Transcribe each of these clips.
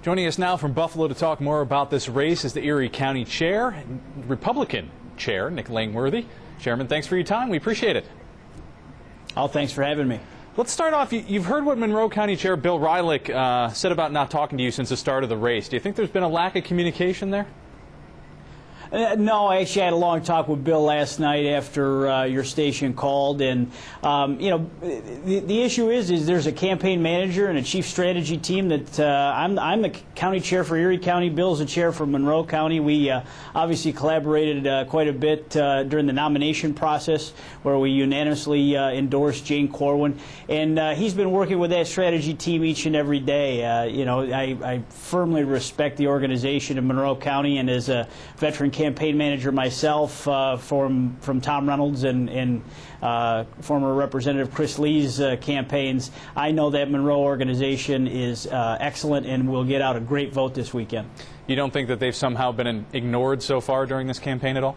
Joining us now from Buffalo to talk more about this race is the Erie County Chair, Republican Chair, Nick Langworthy. Chairman, thanks for your time. We appreciate it. Oh, thanks for having me. Let's start off. You've heard what Monroe County Chair Bill Rylick said about not talking to you since the start of the race. Do you think there's been a lack of communication there? No, I actually had a long talk with Bill last night after your station called, and you know, the issue is there's a campaign manager and a chief strategy team that I'm the county chair for Erie County. Bill's the chair for Monroe County. We obviously collaborated quite a bit during the nomination process, where we unanimously endorsed Jane Corwin, and he's been working with that strategy team each and every day. You know, I firmly respect the organization in Monroe County, and as a veteran campaign manager myself from Tom Reynolds and former Representative Chris Lee's campaigns, I know that Monroe organization is excellent and will get out a great vote this weekend. You don't think that they've somehow been ignored so far during this campaign at all?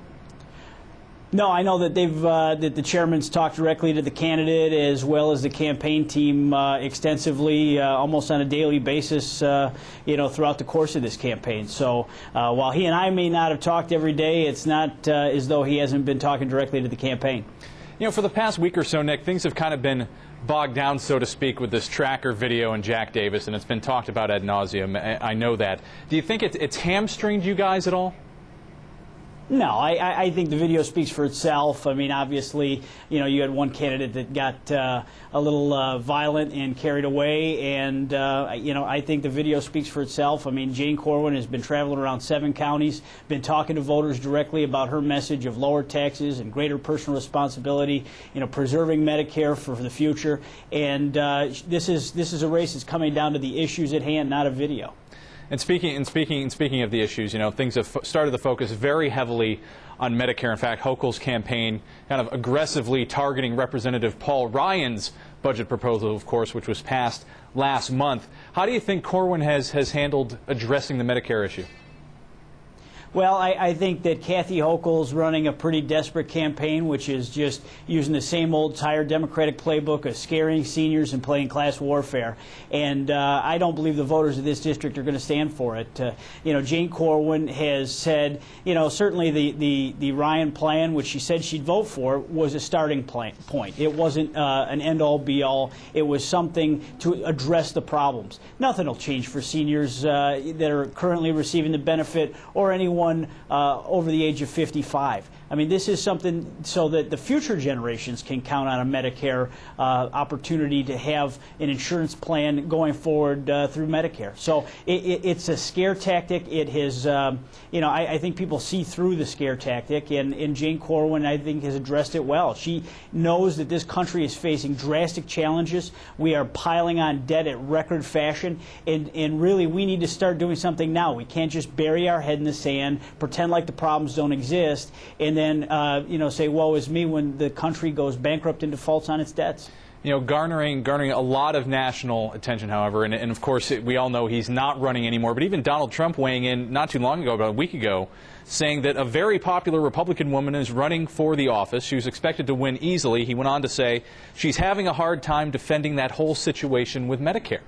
No, I know that that the chairman's talked directly to the candidate as well as the campaign team extensively, almost on a daily basis, you know, throughout the course of this campaign. So while he and I may not have talked every day, it's not as though he hasn't been talking directly to the campaign. You know, for the past week or so, Nick, things have kind of been bogged down, so to speak, with this tracker video and Jack Davis, and it's been talked about ad nauseum. I know that. Do you think it's hamstringed you guys at all? No, I think the video speaks for itself. I mean, obviously, you know, you had one candidate that got a little violent and carried away, and, you know, I think the video speaks for itself. I mean, Jane Corwin has been traveling around 7 counties, been talking to voters directly about her message of lower taxes and greater personal responsibility, you know, preserving Medicare for the future. And this is a race that's coming down to the issues at hand, not a video. And speaking of the issues, you know, things have started to focus very heavily on Medicare. In fact, Hochul's campaign kind of aggressively targeting Representative Paul Ryan's budget proposal, of course, which was passed last month. How do you think Corwin has handled addressing the Medicare issue? Well, I think that Kathy Hochul's running a pretty desperate campaign, which is just using the same old tired Democratic playbook of scaring seniors and playing class warfare. And I don't believe the voters of this district are going to stand for it. You know, Jane Corwin has said, you know, certainly the Ryan plan, which she said she'd vote for, was a starting point. It wasn't an end-all, be-all. It was something to address the problems. Nothing will change for seniors that are currently receiving the benefit or anyone over the age of 55. I mean, this is something so that the future generations can count on a Medicare opportunity to have an insurance plan going forward through Medicare. So it's a scare tactic. It has, you know, I think people see through the scare tactic, and Jane Corwin, I think, has addressed it well. She knows that this country is facing drastic challenges. We are piling on debt at record fashion, and really we need to start doing something now. We can't just bury our head in the sand, pretend like the problems don't exist, and then you know, say woe is me when the country goes bankrupt and defaults on its debts. You know, garnering a lot of national attention, however, and of course we all know he's not running anymore, but even Donald Trump weighing in not too long ago, about a week ago, saying that a very popular Republican woman is running for the office. She was expected to win easily. He went on to say she's having a hard time defending that whole situation with Medicare.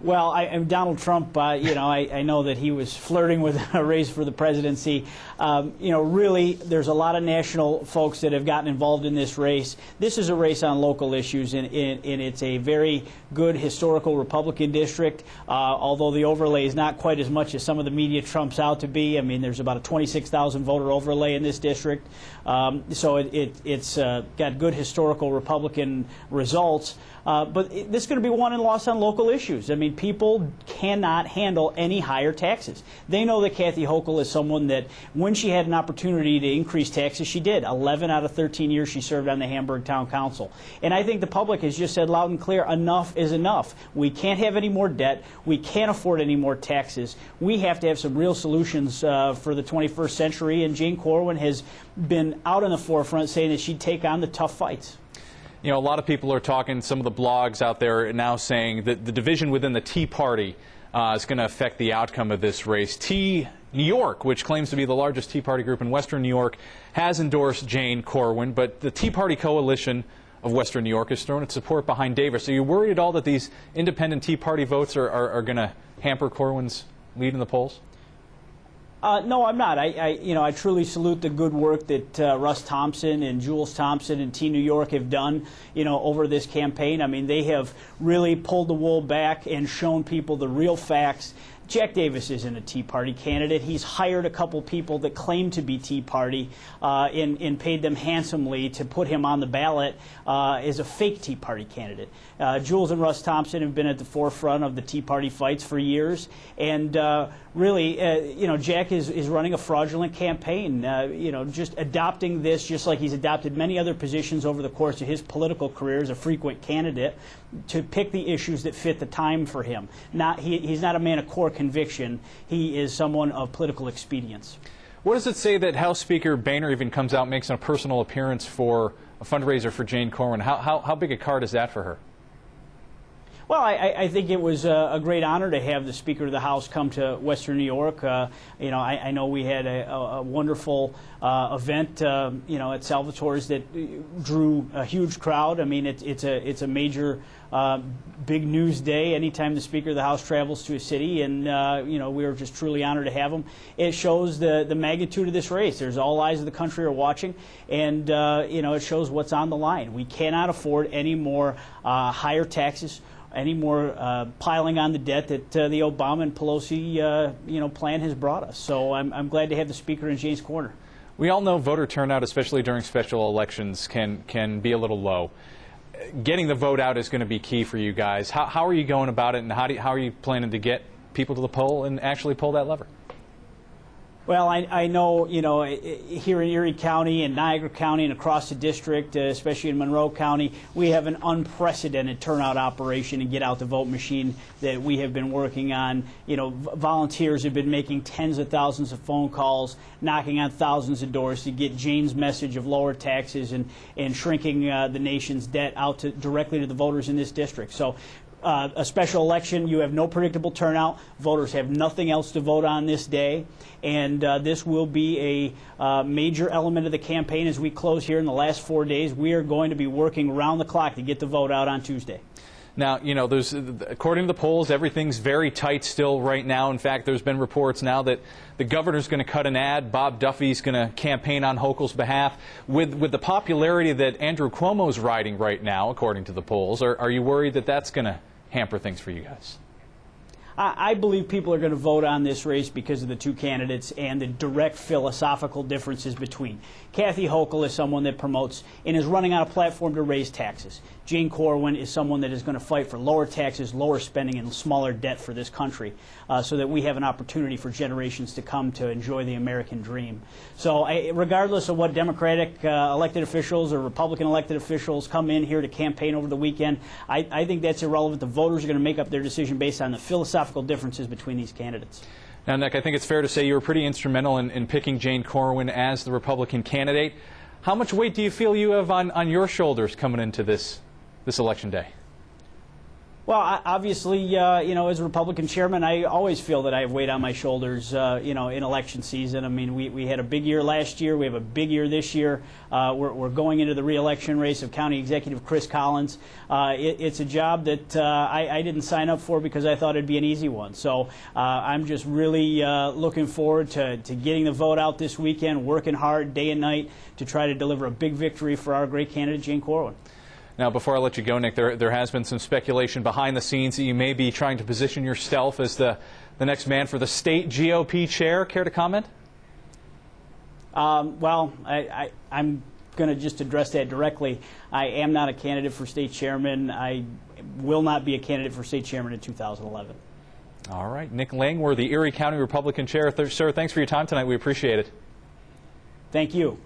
Well, Donald Trump, you know, I know that he was flirting with a race for the presidency. You know, really, there's a lot of national folks that have gotten involved in this race. This is a race on local issues, and it's a very good historical Republican district, although the overlay is not quite as much as some of the media trumps out to be. I mean, there's about a 26,000 voter overlay in this district. So it's got good historical Republican results. But this is going to be won and lost on local issues. I mean, people cannot handle any higher taxes. They know that Kathy Hochul is someone that, when she had an opportunity to increase taxes, she did. 11 out of 13 years she served on the Hamburg Town Council. And I think the public has just said loud and clear, enough is enough. We can't have any more debt. We can't afford any more taxes. We have to have some real solutions for the 21st century, and Jane Corwin has been out in the forefront saying that she'd take on the tough fights. You know, a lot of people are talking, some of the blogs out there now saying that the division within the Tea Party is going to affect the outcome of this race. New York, which claims to be the largest Tea Party group in Western New York, has endorsed Jane Corwin, but the Tea Party coalition of Western New York has thrown its support behind Davis. Are you worried at all that these independent Tea Party votes are going to hamper Corwin's lead in the polls? No, I'm not. I truly salute the good work that Russ Thompson and Jules Thompson and Tea New York have done, over this campaign. I mean, they have really pulled the wool back and shown people the real facts. Jack Davis isn't a Tea Party candidate. He's hired a couple people that claim to be Tea Party and paid them handsomely to put him on the ballot as a fake Tea Party candidate. Jules and Russ Thompson have been at the forefront of the Tea Party fights for years, and really, Jack is running a fraudulent campaign. Just adopting this, just like he's adopted many other positions over the course of his political career as a frequent candidate, to pick the issues that fit the time for him. He's not a man of core conviction. He is someone of political expedience. What does it say that House Speaker Boehner even comes out and makes a personal appearance for a fundraiser for Jane Corwin? How big a card is that for her? Well, I think it was a great honor to have the Speaker of the House come to Western New York. I know we had a wonderful event, at Salvatore's that drew a huge crowd. I mean, it's a major, big news day anytime the Speaker of the House travels to a city, and we were just truly honored to have him. It shows the magnitude of this race. There's all eyes of the country are watching, and it shows what's on the line. We cannot afford any more higher taxes, any more piling on the debt that the Obama and Pelosi plan has brought us. So I'm glad to have the Speaker in Jane's corner. We all know voter turnout, especially during special elections, can be a little low. Getting the vote out is going to be key for you guys. How are you going about it, and how are you planning to get people to the poll and actually pull that lever? Well, I know, here in Erie County and Niagara County and across the district, especially in Monroe County, we have an unprecedented turnout operation and get out the vote machine that we have been working on. Volunteers have been making tens of thousands of phone calls, knocking on thousands of doors to get Jane's message of lower taxes and shrinking the nation's debt out directly to the voters in this district. So a special election, you have no predictable turnout. Voters have nothing else to vote on this day. And this will be a major element of the campaign as we close here in the last 4 days. We are going to be working around the clock to get the vote out on Tuesday. Now, according to the polls, everything's very tight still right now. In fact, there's been reports now that the governor's going to cut an ad. Bob Duffy's going to campaign on Hochul's behalf. With the popularity that Andrew Cuomo's riding right now, according to the polls, are you worried that that's going to hamper things for you guys? I believe people are going to vote on this race because of the two candidates and the direct philosophical differences between. Kathy Hochul is someone that promotes and is running on a platform to raise taxes. Jane Corwin is someone that is going to fight for lower taxes, lower spending, and smaller debt for this country so that we have an opportunity for generations to come to enjoy the American dream. So regardless of what Democratic elected officials or Republican elected officials come in here to campaign over the weekend, I think that's irrelevant. The voters are going to make up their decision based on the philosophical differences between these candidates. Now, Nick, I think it's fair to say you were pretty instrumental in picking Jane Corwin as the Republican candidate. How much weight do you feel you have on your shoulders coming into this election day? Well, obviously, as a Republican chairman, I always feel that I have weight on my shoulders, in election season. I mean, we had a big year last year. We have a big year this year. We're going into the re-election race of County Executive Chris Collins. It's a job that I didn't sign up for because I thought it'd be an easy one. So I'm just really looking forward to getting the vote out this weekend, working hard day and night to try to deliver a big victory for our great candidate, Jane Corwin. Now, before I let you go, Nick, there has been some speculation behind the scenes that you may be trying to position yourself as the next man for the state GOP chair. Care to comment? Well, I'm going to just address that directly. I am not a candidate for state chairman. I will not be a candidate for state chairman in 2011. All right. Nick Langworthy, Erie County Republican chair. Sir, thanks for your time tonight. We appreciate it. Thank you.